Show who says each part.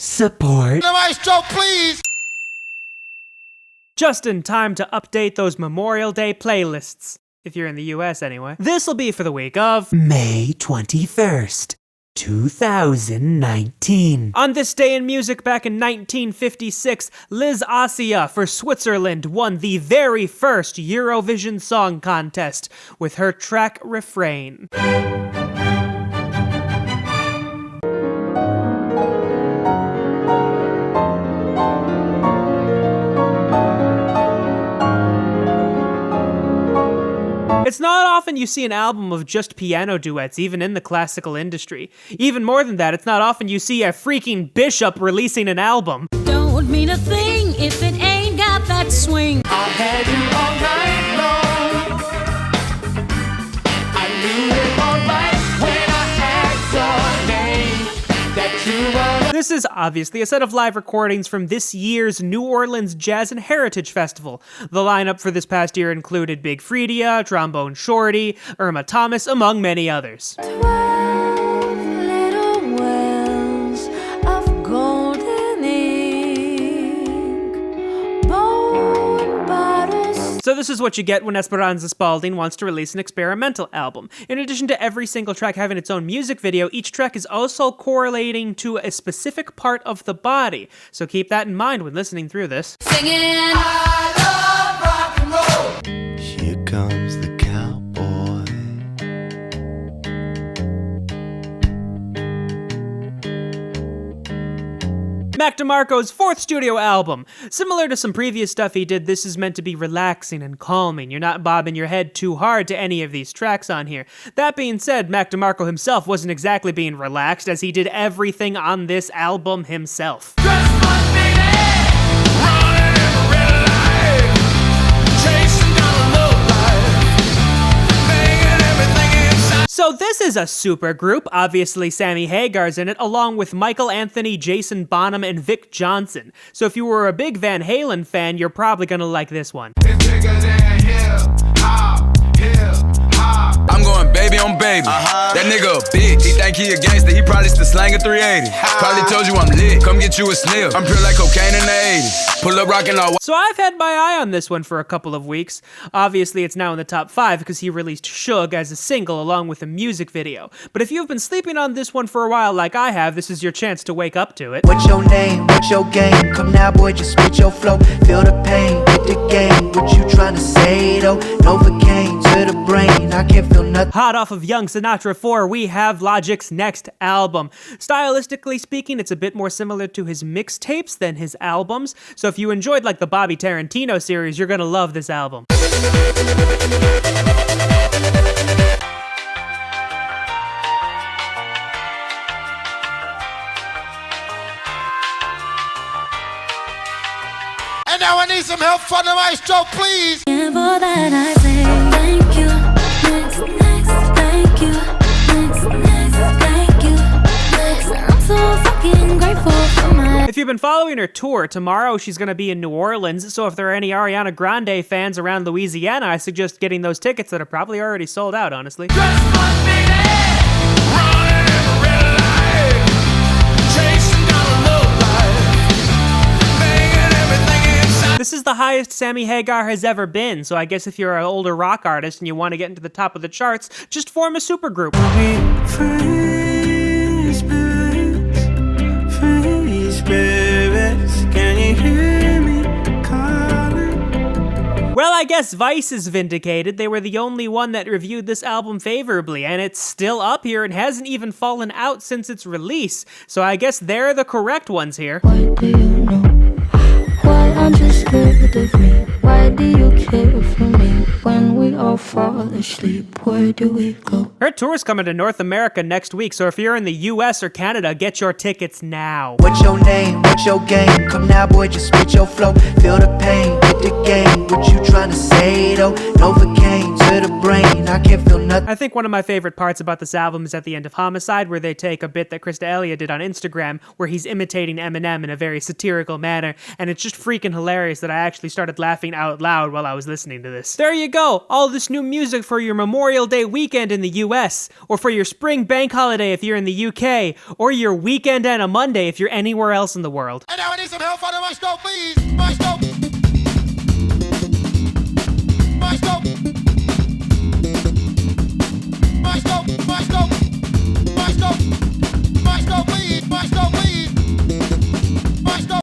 Speaker 1: Support.
Speaker 2: The maestro, please!
Speaker 3: Just in time to update those Memorial Day playlists. If you're in the US anyway. This'll be for the week of
Speaker 1: May 21st, 2019.
Speaker 3: On this day in music back in 1956, Liz Assia for Switzerland won the very first Eurovision Song Contest with her track Refrain. It's not often you see an album of just piano duets, even in the classical industry. Even more than that, it's not often you see a freaking bishop releasing an album.
Speaker 4: Don't mean a thing if it ain't got that swing.
Speaker 2: I had you all night long. I knew it all right when I asked your name. That you were.
Speaker 3: This is obviously a set of live recordings from this year's New Orleans Jazz and Heritage Festival. The lineup for this past year included Big Freedia, Trombone Shorty, Irma Thomas, among many others.
Speaker 4: 12 little wells of golden ink, bone bottles.
Speaker 3: So this is what you get when Esperanza Spalding wants to release an experimental album. In addition to every single track having its own music video, each track is also correlating to a specific part of the body. So keep that in mind when listening through this.
Speaker 4: Singing.
Speaker 2: I love rock and roll.
Speaker 1: Here comes the cowboy.
Speaker 3: DeMarco's fourth studio album. Similar to some previous stuff he did, this is meant to be relaxing and calming. You're not bobbing your head too hard to any of these tracks on here. That being said, DeMarco himself wasn't exactly being relaxed, as he did everything on this album himself.
Speaker 2: Just one minute. Running in a red light. Chasing down a love life. Banging everything inside.
Speaker 3: So this is a super group. Obviously Sammy Hagar's in it, along with Michael Anthony, Jason Bonham, and Vic Johnson. So if you were a big Van Halen fan, you're probably gonna like this one.
Speaker 2: It's bigger than hip hop, hip hop.
Speaker 5: I'm going baby on baby. That nigga a bitch. He think he a gangster. He probably still slanging 380. Probably told you I'm lit. Come get you a sniff. I'm pure like cocaine in the 80s. Pull up rockin' all.
Speaker 3: So I've had my eye on this one for a couple of weeks. Obviously it's now in the top 5 because he released Shug as a single along with a music video. But if you've been sleeping on this one for a while like I have, this is your chance to wake up to it.
Speaker 6: What's your name? What's your game? Come now, boy, just switch your flow. Feel the pain, hit the game. What you trying to say, though? Novocaine to the brain. I can't feel nothing.
Speaker 3: Hot off of Young Sinatra 4, we have Logic's next album. Stylistically speaking, it's a bit more similar to his mixtapes than his albums. So if you enjoyed like the Bobby Tarantino series, you're gonna love this album.
Speaker 2: And now I need some help from the maestro, please.
Speaker 4: And for that I say thank you. Next, thank you. Next, thank you. Next, I'm so fucking grateful for my.
Speaker 3: If you've been following her tour, tomorrow she's gonna be in New Orleans, so if there are any Ariana Grande fans around Louisiana, I suggest getting those tickets that are probably already sold out, honestly.
Speaker 2: Just one minute. Running in a red light. Chasing down a love life. Banging everything inside.
Speaker 3: This is the highest Sammy Hagar has ever been, so I guess if you're an older rock artist and you want to get into the top of the charts, just form a supergroup. Well, I guess Vice is vindicated. They were the only one that reviewed this album favorably, and it's still up here and hasn't even fallen out since its release. So I guess they're the correct ones here.
Speaker 4: Why do you know? Why aren't you scared of me? Why do you care for me? When we all fall asleep, where do we go?
Speaker 3: Her tour's coming to North America next week, so if you're in the US or Canada, get your tickets now.
Speaker 6: What's your name? What's your game? Come now, boy, just switch your flow. Feel the pain, hit the game. What you trying to say, though? Novocaine to the brain. I can't feel nothing.
Speaker 3: I think one of my favorite parts about this album is at the end of Homicide, where they take a bit that Krista Elliott did on Instagram, where he's imitating Eminem in a very satirical manner, and it's just freaking hilarious that I actually started laughing out out loud while I was listening to this. There you go, all this new music for your Memorial Day weekend in the US, or for your spring bank holiday if you're in the UK, or your weekend and a Monday if you're anywhere else in the world.
Speaker 2: And now I need some help for the maestro, please. Maestro.